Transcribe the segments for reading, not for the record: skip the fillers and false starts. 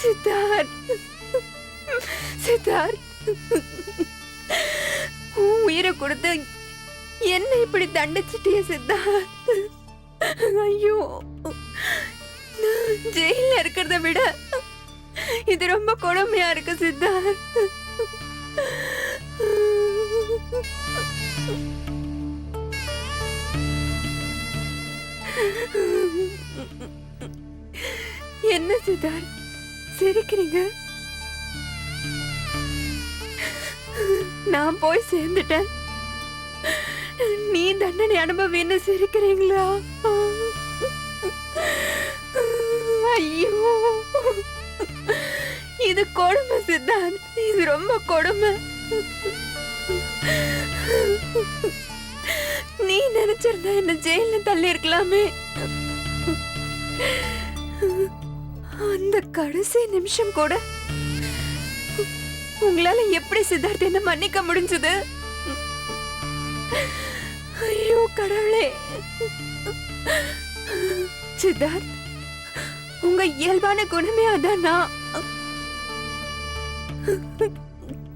சித்தார்த், சித்தார்த், உயிரை கொடுத்து என்ன இப்படி தண்டிச்சிட்டிய சித்தார்த்? ஐயோ, ஜெயில இருக்கிறத விட இது ரொம்ப கொடுமையா இருக்கு சித்தார்த். என்ன சித்தார்த் சிரிக்கிறீங்க? நான் போய் சேர்ந்துட்டேன், நீ தண்டனை அனுபவின்னு சிரிக்கிறீங்களா? ஐயோ, இது கொடுமை சித்தார்த், இது ரொம்ப கொடுமை. நீ நினைச்சிருந்தா என்ன ஜெயில தள்ளி இருக்கலாமே. அந்த கடைசி நிமிஷம் கூட உங்களால எப்படி சித்தார்த் என்ன மன்னிக்க முடிஞ்சது? ஐயோ கடவுளே. சித்தார்த், உங்க இயல்பான குணமே அதானா?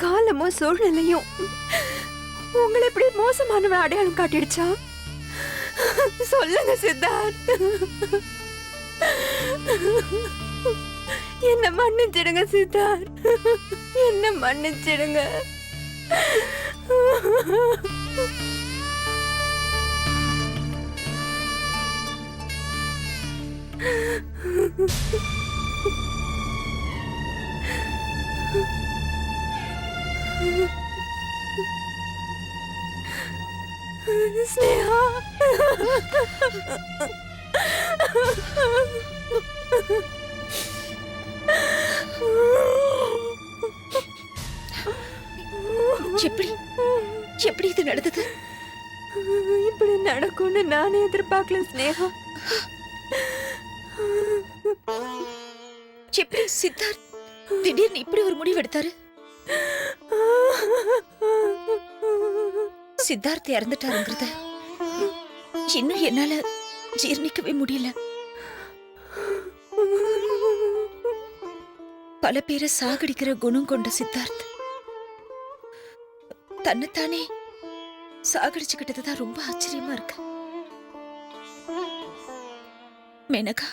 காலமும் சூழ்நிலையும் உங்களை இப்படி மோசமானவ அடையாளம் காட்டிடுச்சா? சொல்லுங்க சித்தார்த், என்ன மன்னிச்சிடுங்க சித்தார்த், என்ன மன்னிச்சிடுங்க. ஸ்னேகா, எப்படி எப்படி இது நடந்தது? இப்படி நடக்கும்னு நானே எதிர்பார்க்கல ஸ்னேகா. எப்படி சித்தார்த் திடீர்னு இப்படி ஒரு முடிவு எடுத்தாரு? சித்தார்த் இறந்துட்டாருங்கிறத இன்னும் என்னால ஜீர்ணிக்கவே முடியல. பல பேரை சாகடிக்கிற குணம் கொண்ட சித்தார்த் தன்னைத்தானே சாகடிச்சுக்கிட்டதுதான் ரொம்ப ஆச்சரியமா இருக்கு. மேனகா,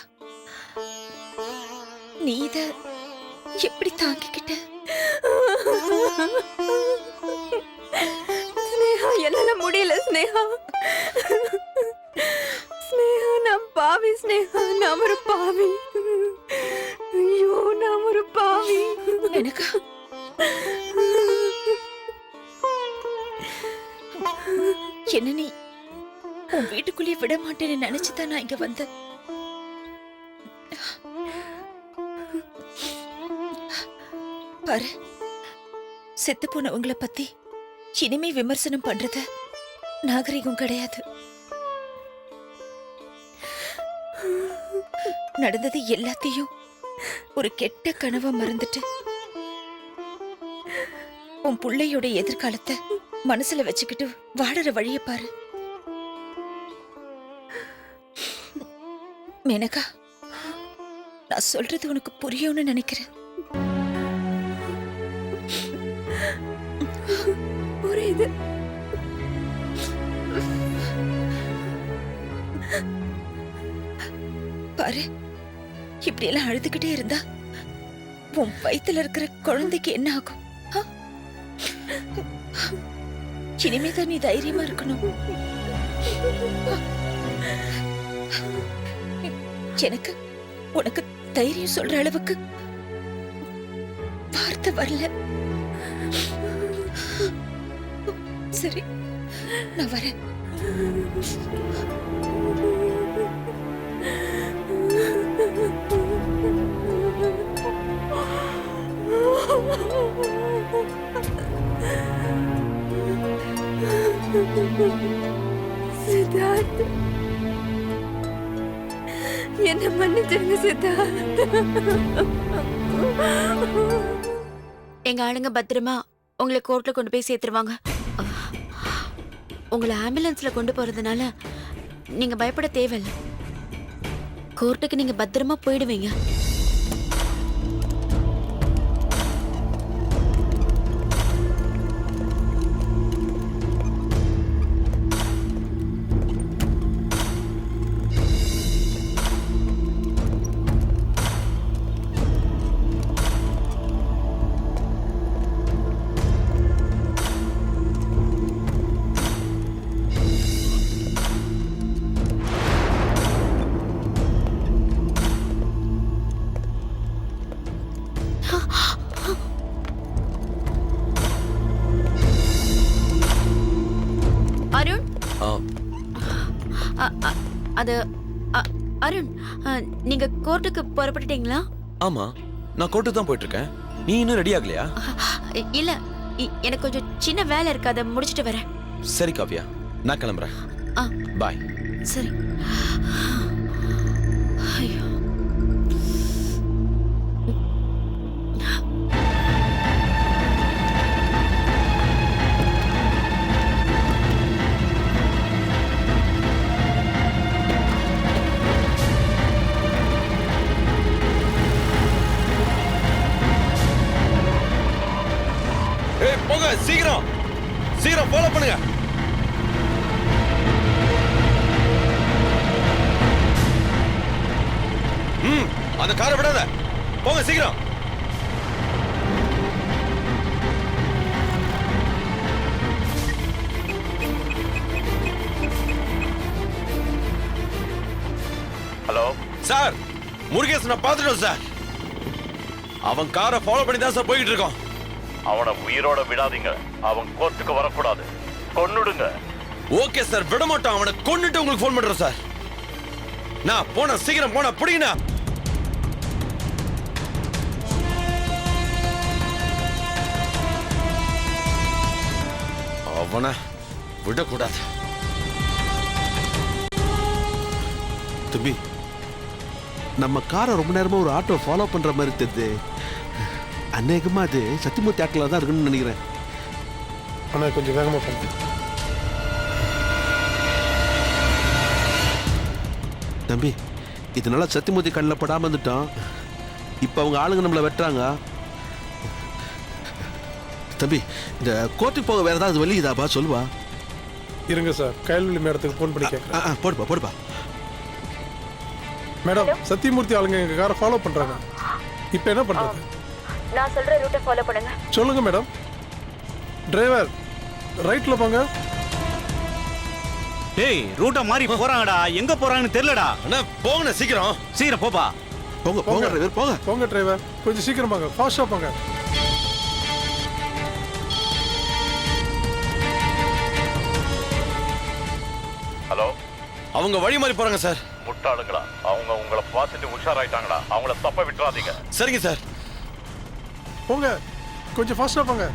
நீ இத எப்படி தாங்கிக்கிட்ட? ஸ்னேகா, என்னால முடியல ஸ்னேகா. ஸ்னேகா, நான் பாவி ஸ்னேகா, நான் ஒரு பாவி. ஐயோ, நான் ஒரு பாவி. மேனகா, என்ன நீ உன் வீட்டுக்குள்ளே விட மாட்டேன்னு நினைச்சுதான் நான் இங்க வந்தேன். பாரு, செத்து போனவங்களை பத்தி இனிமே விமர்சனம் பண்றது நாகரிகம் கிடையாது. நடந்தது எல்லாத்தையும் ஒரு கெட்ட கனவா மறந்துட்டு உன் பிள்ளையோட எதிர்காலத்தை மனசுல வச்சுக்கிட்டு வாழற வழிய பாரு. மேனகா, நான் சொல்றது உனக்கு புரியும்னு நினைக்கிறேன். புரியுது. பாரு, இப்படி எல்லாம் அழுதுகிட்டே இருந்தா உன் வயித்துல இருக்கிற குழந்தைக்கு என்ன ஆகும்? இனிமேதான் நீ தைரியமா இருக்கணும். எனக்கு உனக்கு தைரியம் சொல்ற அளவுக்கு வார்த்தை வரல. சரி, நான் வரேன். சித்தார்த், என்ன மன்னிச்சிருங்க சித்தார்த். எங்க ஆளுங்க பத்திரமா உங்களை கோர்ட்ல கொண்டு போய் சேர்த்துருவாங்க. உங்களை ஆம்புலன்ஸ்ல கொண்டு போறதுனால நீங்க பயப்பட தேவையில்ல. கோர்ட்டுக்கு நீங்க பத்திரமா போயிடுவீங்க. அருண், அது அருண், நீங்க கோர்ட்டுக்கு புறப்பட்டுட்டீங்களா? ஆமா, நான் கோர்ட்டுக்கு தான் போயிட்டு இருக்கேன். நீ இன்னும் ரெடி ஆகலையா? இல்ல, எனக்கு கொஞ்சம் சின்ன வேலை இருக்கு, அதை முடிச்சிட்டு வரேன். சரி காவ்யா, நான் கிளம்புறேன். பாய். சரி. ஐயோ, போங்க, சீக்கிரம் சீக்கிரம் ஃபாலோ பண்ணுங்க. அந்த காரை விடாத, போங்க சீக்கிரம். ஹலோ சார், முருகேசன் நான் பார்த்துட்டோம் சார். அவன் காரை ஃபாலோ பண்ணி தான் சார் போய்கிட்டு இருக்கோம். அவனை உயிரோட விடாதீங்க. அவன் கோர்ட்டுக்கு வரக்கூடாது. கொன்னுடுங்க. ஓகே சார், விட மாட்டோம். அவனை கொன்னுட்டு உங்களுக்கு ஃபோன் பண்றோம் சார். நான் போன சீக்கிரம் போன பிடிங்கண்ணா. அவனை விடக்கூடாது. தம்பி, நம்ம காரை ரொம்ப நேரமா ஒரு ஆட்டோ ஃபாலோ பண்ற மாதிரி தெரியுது. அநேகமா அது சத்தியமூர்த்தி ஆட்டில் தான் இருக்குன்னு நினைக்கிறேன். ஆனால் கொஞ்சம் வேகமாக பண்ணு. தம்பி, இதனால சத்தியமூர்த்தி கண்ணில் படாமல் வந்துட்டோம். இப்போ அவங்க ஆளுங்க நம்மளை வெட்டுறாங்க. தம்பி, இந்த கோர்ட்டுக்கு போக வேற ஏதாவது வழி இதாப்பா, சொல்லுவா. இருங்க சார், கயல்வெளி மேடத்துக்கு ஃபோன் பண்ணி கேட்குறேன். போடுப்பா போடுப்பா. மேடம், சத்தியமூர்த்தி ஆளுங்க எங்கள் காரை ஃபாலோ பண்ணுறாங்க. இப்போ என்ன பண்ணுறது? நான் சொல்ற ரூட்டை ஃபாலோ பண்ணுங்க. சொல்லுங்க மேடம். டிரைவர், ரைட்ல போங்க. டேய், ரூட்ட மாறி போறாங்கடா. எங்க போறாங்கன்னு தெரியலடா. அண்ணா போங்கண்ணா, சீக்கிரம் சீக்கிரம் போப்பா. போங்க போங்க டிரைவர், போங்க போங்க டிரைவர், கொஞ்சம் சீக்கிரம் போங்க, ஃபாஸ்ட்டாக போங்க. ஹலோ, அவங்க வழி மாறி போறாங்க சார். முட்டாளுங்களா? அவங்க உங்களை பார்த்துட்டு உஷாராயிட்டாங்களா? அவங்கள தப்ப விட்டுறாதீங்க. சரிங்க சார். போங்க, கொஞ்சம் ஃபாஸ்ட்டாக போங்க.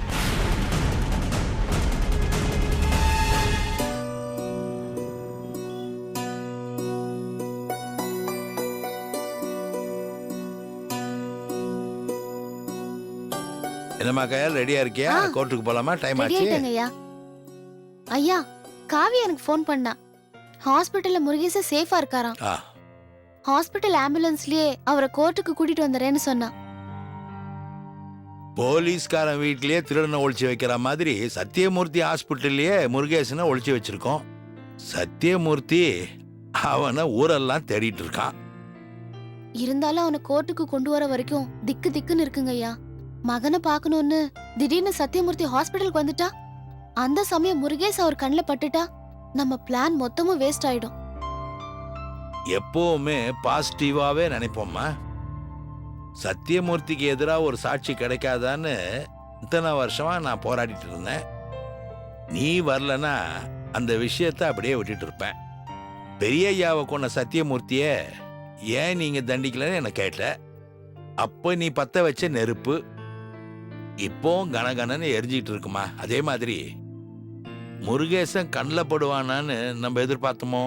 என்னம்மா கையால் ரெடியா இருக்கியா? கோர்ட்டுக்கு போலாமா? டைம் ஆச்சு. ஐயா. ஐயா, காவி எனக்கு ஃபோன் பண்ணா. ஹாஸ்பிட்டல்ல முருகேச சேஃபா இருக்காராம். ஹாஸ்பிட்டல் ஆம்புலன்ஸ்லயே அவரை கோர்ட்டுக்கு கூட்டிட்டு வந்துறேன்னு சொன்னா. போலீஸ்காரன் வீட்லயே திருடனை ஒளிச்சு வைக்கிற மாதிரி சத்தியமூர்த்தி ஹாஸ்பிட்டல்லயே முருகேசனை ஒளிச்சு வச்சிருக்கோம். சத்தியமூர்த்தி அவனை ஊரெல்லாம் தேடிட்டு இருக்கான். இருந்தாலும் அவனை கோர்ட்டுக்கு கொண்டு வர வரைக்கும் திக்கு திக்குன்னு இருக்குங்க ஐயா. மகனை பார்க்கணும்னு திடீர்னு சத்தியமூர்த்தி ஹாஸ்பிட்டலுக்கு வந்துட்டா, அந்த சமயம் முருகேஷ் அவர் கண்ணில் பட்டுட்டா நம்ம பிளான் மொத்தமும் வேஸ்ட் ஆயிடும். எப்பவுமே பாசிட்டிவாவே நினைப்போம்மா. சத்தியமூர்த்திக்கு எதிராக ஒரு சாட்சி கிடைக்காதான்னு இத்தனை வருஷமா நான் போராடிட்டு இருந்தேன். நீ வரலனா அந்த விஷயத்தை அப்படியே விட்டுட்டு இருப்பேன். பெரிய ஐயாவை கொண்ட சத்தியமூர்த்திய ஏன் நீங்க தண்டிக்கலன்னு என்ன கேட்ட. அப்ப நீ பத்த வச்ச நெருப்பு இப்போ கனகனன்னு எரிஞ்சிட்டு இருக்குமா? அதே மாதிரி முருகேசன் கண்ணில் படுவானான்னு நம்ம எதிர்பார்த்தோமோ?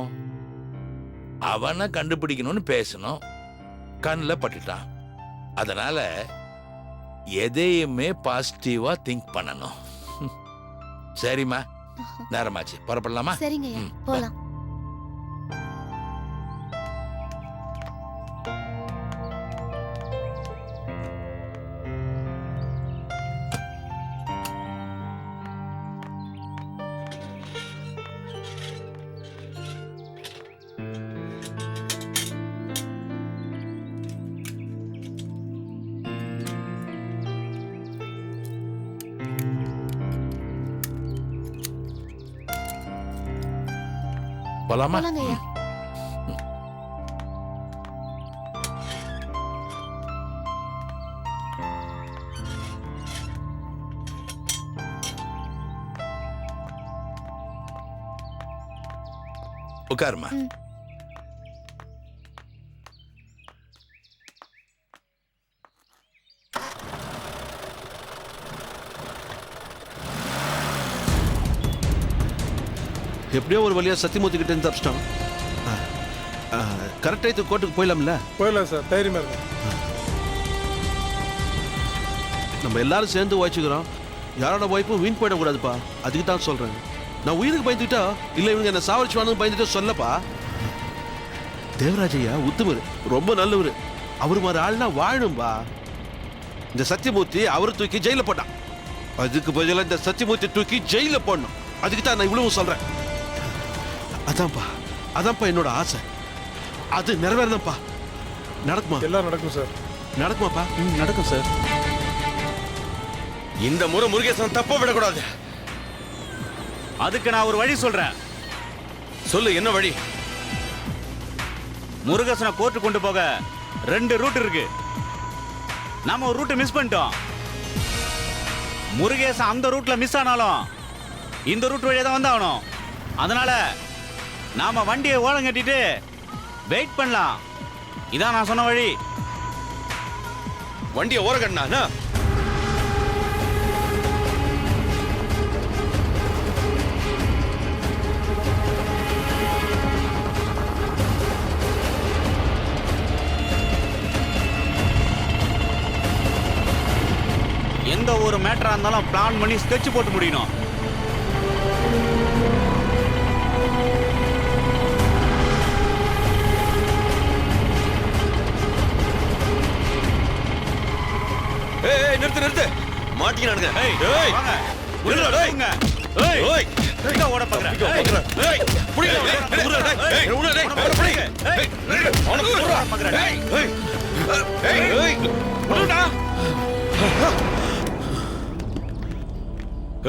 அவனை கண்டுபிடிக்கணும்னு பேசணும், கண்ணில் பட்டுட்டான். அதனால எதையுமே பாசிட்டிவா திங்க் பண்ணணும். சரிம்மா, நேரமாச்சு, புறப்படலாமா? சரிங்க ஐயா, போலாம். போலாமா? போலாங்க ஐயா. உட்காருமா. எப்படியோ ஒரு வழியா சத்தியமூர்த்தி கிட்ட இருந்து தப்பிச்சிட்டான். கரெக்ட் ஆயிட்டு கோர்ட்டுக்கு போயிடலாம்ல? போயிடலாம் சார், தைரியமா இருக்கும். நம்ம எல்லாரும் சேர்ந்து வாய்ச்சிக்கிறோம், யாரோட வாய்ப்பும் வீண் போயிடக்கூடாதுப்பா. அதுக்கு தான் சொல்றேன். நான் உயிருக்கு பயந்துட்டா இல்ல இவங்க என்ன சாவடிச்சுவானு பயந்துட்டு சொல்லப்பா. தேவராஜையா உத்துமரு, ரொம்ப நல்லவரு. அவரு மாதிரி ஆள்னா வாழணும்பா. இந்த சத்தியமூர்த்தி அவரை தூக்கி ஜெயில போட்டான். அதுக்கு பதிலாக இந்த சத்தியமூர்த்தி தூக்கி ஜெயில போடணும். அதுக்கு தான் நான் இவ்வளவு சொல்றேன். அதான்ப்பா என்னோட ஆசை. அது நிறைவேறணும்ப்பா. நடக்குமா? எல்லாம் நடக்கும் சார். நடக்குமாப்பா? நடக்கும் சார். இந்த முறை முருகேசன் தப்ப விடக்கூடாது. அதுக்கு நான் ஒரு வழி சொல்றேன். சொல்லு, என்ன வழி? முருகேசனை கோர்ட்டு கொண்டு போக 2 ரூட் இருக்கு. நாம ஒரு ரூட் மிஸ் பண்ணிட்டோம். முருகேசன் அந்த ரூட்ல மிஸ் ஆனாலும் இந்த ரூட் வழியா தான் வந்தாகணும். அதனால நாம வண்டியை ஓரம் கட்டிட்டு வெயிட் பண்ணலாம். இதான் நான் சொன்ன வழி. வண்டியை ஓரம் கட்டினா எந்த ஒரு மேட்டரா இருந்தாலும் பிளான் பண்ணி ஸ்கெட்ச் போட்டு முடியணும். நிறுத்து மாட்டிக்கிறானுங்க. வாங்க. ஓட பாக்குறேன்.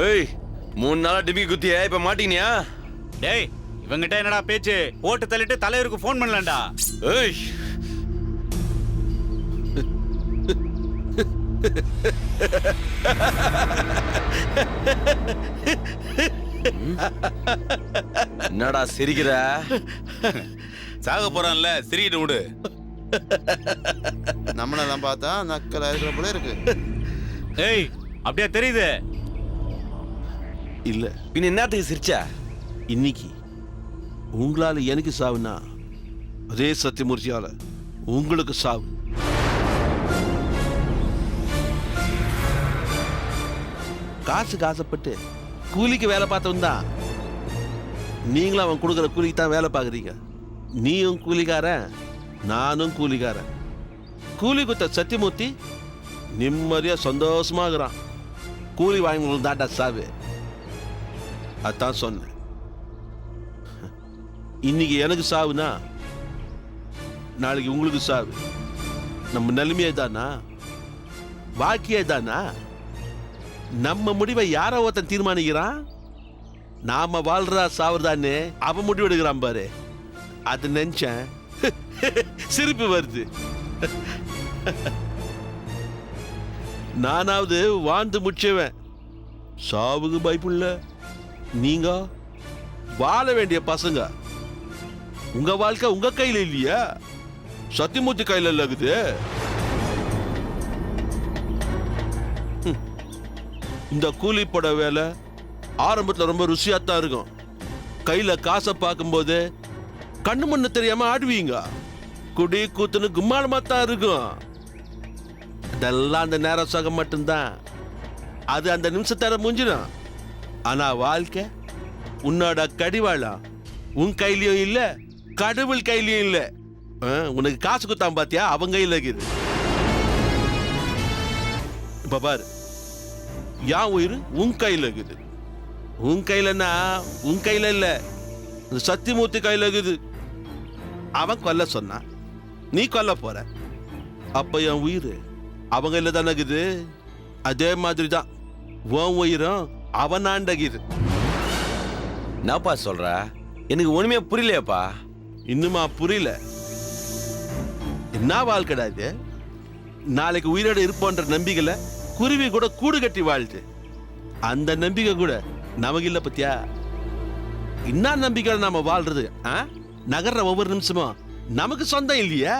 ஏய், 3 நாளா டிபி குத்தியா, இப்ப மாட்டீனியா? டேய், இவங்கிட்ட என்னடா பேச்சு? போட்டு தள்ளிட்டு தலைவருக்கு போன் பண்ணலாம்டா. ஏய், என்னடா சிரிக்கிற? சாக போறான்ல, சிரிக்கிட்டு விடு. நம்மளெல்லாம் பார்த்தா நக்கலா இருக்கிற போல இருக்கு. ஏய், அப்படியே தெரியுது இல்ல. பின்ன என்னத்துக்கு சிரிச்சா? இன்னைக்கு உங்களால எனக்கு சாவுனா அதே சத்தியமூர்த்தியால உங்களுக்கு சாவு. காசுக்கு ஆசைப்பட்டு கூலிக்கு வேலை பார்த்தவன் தான். நீங்களும் அவன் கொடுக்குற கூலிக்கு தான் வேலை பார்க்குறீங்க. நீயும் கூலிக்காரன், நானும் கூலிக்காரன். கூலி குத்த சத்தியமூர்த்தி நிம்மதியா சந்தோஷமாகறான். கூலி வாங்கினவங்களுக்கு தாண்டா சாவு. அதான் சொன்னேன். இன்னைக்கு எனக்கு சாவுனா நாளைக்கு உங்களுக்கு சாவு. நம்ம நிலைமையே தானா, பாக்கியே தானா? நம்ம முடிவை யாரோ ஒருத்தன் தீர்மானிக்கிறான். நாம வாழ்றா சாவுறதான்னு அவன் முடிவு எடுக்கிறான் பாரு. அது நினைச்சேன் சிரிப்பு வருது. நானாவது வாழ்ந்து முடிச்சவன், சாவுக்கு பயப்புள்ள. நீங்க வாழ வேண்டிய பசங்க. உங்க வாழ்க்கை உங்க கையில இல்லையா? சத்தியமூர்த்தி கையில இருக்குது. இந்த கூலி போட வேலை ஆரம்பத்துல ரொம்ப ருசியாத்தான் இருக்கும். கையில காசை பார்க்கும்போது கண்ணு மண்ணு தெரியாம ஆடுவீங்க. குடி கூத்துன்னு கும்மாளமா தான் இருக்கும். அதெல்லாம் அந்த நேரம் சுகம் மட்டும்தான். அது அந்த நிமிஷத்தார முடிஞ்சிடும். ஆனா வாழ்க்கை உன்னோட கடிவாளம் உன் கையிலயும் இல்ல, கடவுள் கையிலயும் இல்ல. உனக்கு காசு குத்தாம பாத்தியா, அவங்க கையில இருக்குது. இப்ப பாரு, யான் உயிர் உன் கையில இருக்குது. உன் கையிலன்னா உன் கையில இல்ல, சத்தியமூர்த்தி கையில இருக்குது. அவன் கொல்ல சொன்னான், நீ கொல்ல போற. அப்ப என் உயிர் அவங்க இல்ல தானே இருக்குது. அதே மாதிரி தான் உன் உயிரும் அவன் ஆண்டகிது. என்னப்பா சொல்ற? எனக்கு ஒண்ணுமே புரியலையாப்பா. இன்னுமா புரியல? என்ன வாழ்க்கடா இது? நாளைக்கு உயிரோட இருப்போன்ற நம்பிக்கையில குருவி கூட கூடு கட்டி வாழ்த்து. அந்த நம்பிக்கை கூட நமக்கு இல்ல பத்தியா? என்ன நம்பிக்கை நாம வாழ்றது? நகர்ற ஒவ்வொரு நிமிஷமும் நமக்கு சொந்தம் இல்லையா,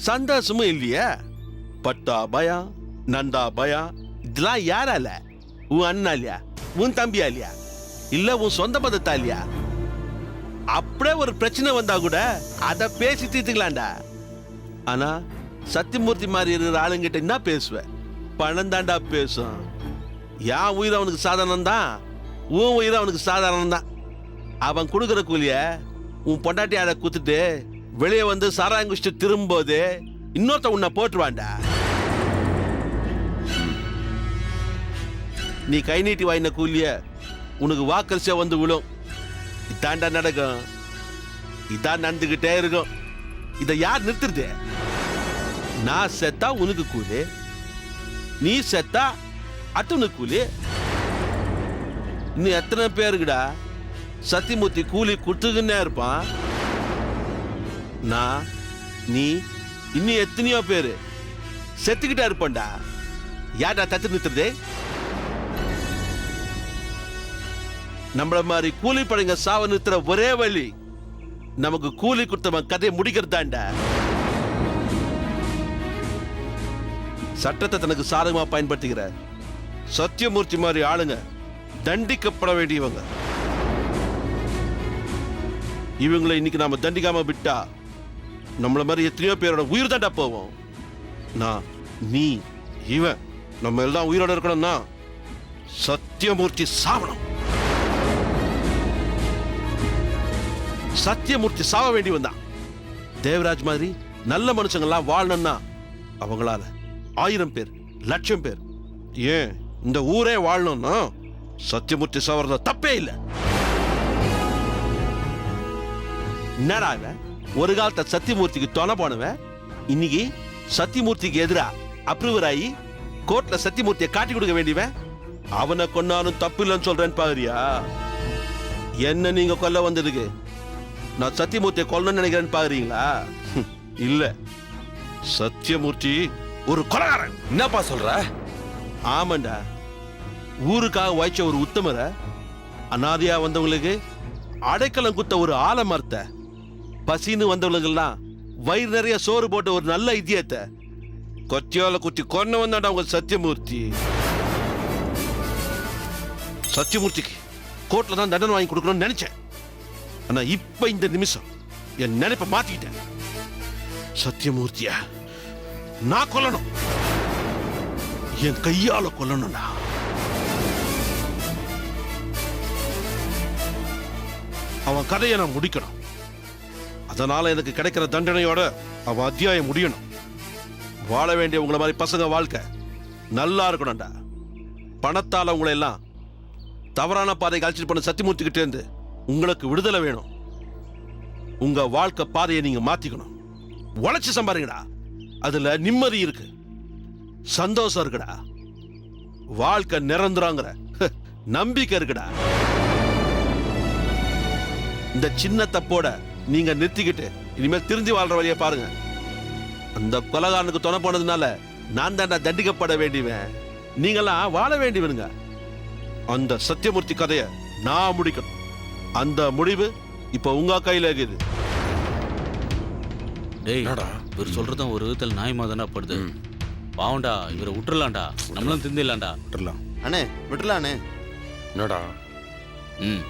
சந்தோஷமும் இல்லையா? பட்டா பயம், நண்டா பயம், இதெல்லாம் யாரால? உன் அண்ணாலியா, உன் தம்பியா இல்லையா, இல்ல உன் சொந்த பதத்தா இல்லையா? அப்படியே ஒரு பிரச்சனை வந்தா கூட அத பேசி தீர்த்துக்கலாம்டா. ஆனா சத்தியமூர்த்தி மாதிரி இருக்கிற ஆளுங்கிட்ட என்ன பேசுவ? பணம் தாண்டா பேசும். என் உயிர் அவனுக்கு சாதாரணம் தான், உன் உயிர் அவனுக்கு சாதாரணம் தான். அவன் கொடுக்குற கூலிய உன் பொண்டாட்டி ஆட குத்துட்டு வெளியே வந்து சாராயங்குஷ்டு திரும்பும்போது இன்னொருத்த உன்னை போட்டுருவான்டா. நீ கை நீட்டி வாங்கின கூலிய உனக்கு வாக்கரிசியா வந்து விழும். இதாண்டா நடக்கும், இதான் நடந்துகிட்டே இருக்கும். இதை யார் நிறுத்துறது? நான் செத்தா உனக்கு கூலி, நீ செத்தா அத்தனுக்கு கூலி. இன்னும் எத்தனை பேருக்குடா சத்தியமூர்த்தி கூலி கொடுத்துக்கின்னே இருப்பான். நான், நீ, இன்னும் எத்தனையோ பேரு செத்துக்கிட்டே இருப்பான்டா. யார்டா தத்து நிறுத்துறது? நம்மள மாதிரி கூலி படைங்க சாவ நிறுத்துற ஒரே வழி நமக்கு கூலி கொடுத்தவன் கதையை முடிக்கிறதாண்டா. சட்டத்தை தனக்கு சாதகமா பயன்படுத்திக்கிற சத்தியமூர்த்தி மாதிரி ஆளுங்க தண்டிக்கப்பட வேண்டியவங்க. இவங்களை இன்னைக்கு நாம தண்டிக்காம விட்டா நம்மள மாதிரி எத்தனையோ பேரோட உயிர் தாண்டா போவோம். நான், நீ, இவன் நம்ம எல்லாம் உயிரோட இருக்கணும்னா சத்தியமூர்த்தி சாவணும். சத்தியமூர்த்தி சாவ வேண்டி வந்தான். தேவராஜ் மாதிரி நல்ல மனுஷங்கள்லாம் வாழணும்னா அவங்களால 1000 பேர், 1,00,000 பேர், ஏன் இந்த ஊரே வாழணும்னா சத்தியமூர்த்தி சாவறதுல தப்பே இல்லை. என்னடா இவன் ஒரு காலத்தை சத்தியமூர்த்திக்கு துணை போனவன் இன்னைக்கு சத்தியமூர்த்திக்கு எதிரா அப்ரூவர் ஆகி கோர்ட்ல சத்தியமூர்த்தியை காட்டி கொடுக்க வேண்டியவன். அவனை கொன்னாலும் தப்பு இல்லைன்னு சொல்றேன்னு பாக்குறியா? என்ன நீங்க கொல்ல வந்ததுக்கு நான் சத்தியமூர்த்தியை கொல்லணும்னு நினைக்கிறேன்னு பாக்குறீங்களா? இல்ல, சத்தியமூர்த்தி ஒரு கொலைகாரன். என்னப்பா சொல்ற? ஆமாண்டா, ஊருக்காக வாய்ச்ச ஒரு உத்தமரை, அனாதையா வந்தவங்களுக்கு அடைக்கலம் குத்த ஒரு ஆலமரத்தை, பசின்னு வந்தவங்களுக்கெல்லாம் வயிறு நிறைய சோறு போட்ட ஒரு நல்ல இத்தியத்தை கொத்தியால குத்தி கொன்ன வந்தாண்டா உங்க சத்தியமூர்த்தி. சத்தியமூர்த்திக்கு கோர்ட்ல தான் தண்டனை வாங்கி கொடுக்கணும்னு நினைச்சேன். ஆனா இப்ப இந்த நிமிஷம் என் நினைப்பை மாத்திக்கிட்டேன். சத்தியமூர்த்திய நான் கொல்லணும், என் கையால கொல்லணும்டா. அவன் கதையை நான் முடிக்கணும். அதனால எனக்கு கிடைக்கிற தண்டனையோட அவன் அத்தியாயம் முடியணும். வாழ வேண்டிய உங்களை மாதிரி பசங்க வாழ்க்கை நல்லா இருக்கணும்டா. பணத்தால உங்களை எல்லாம் தவறான பாதை கழிச்சிட்டு பண்ண சத்தியமூர்த்தி கிட்டே இருந்து உங்களுக்கு விடுதலை வேணும். உங்க வாழ்க்கை பாதையை நீங்க மாத்திக்கணும். உழைச்சு சம்பாருங்கடா, அதுல நிம்மதி இருக்கு, சந்தோஷம் இருக்குடா, வாழ்க்கை நிரந்தரங்கிற நம்பிக்கை இருக்குடா. இந்த சின்ன தப்போட நீங்க நிறுத்திக்கிட்டு இனிமேல் திருந்தி வாழ்ற வழியை பாருங்க. அந்த கொலைகாரனுக்கு துணை போனதுனால நான் தாண்டா தண்டிக்கப்பட வேண்டியவன், நீங்களாம் வாழ வேண்டியவனுங்க. அந்த சத்தியமூர்த்தி கதையை நான் முடிக்கணும். அந்த முடிவு இப்ப உங்க கையில இருக்குது. டேய், இவர் சொல்றதும் ஒரு விதத்தில் நியாயமா தானே படுது. பாவண்டா, இவரை விட்டுறலாம்டா, நம்மளும் திந்திடலாம்டா. அண்ணே விட்டுலாண்ணே. என்னடா? ம்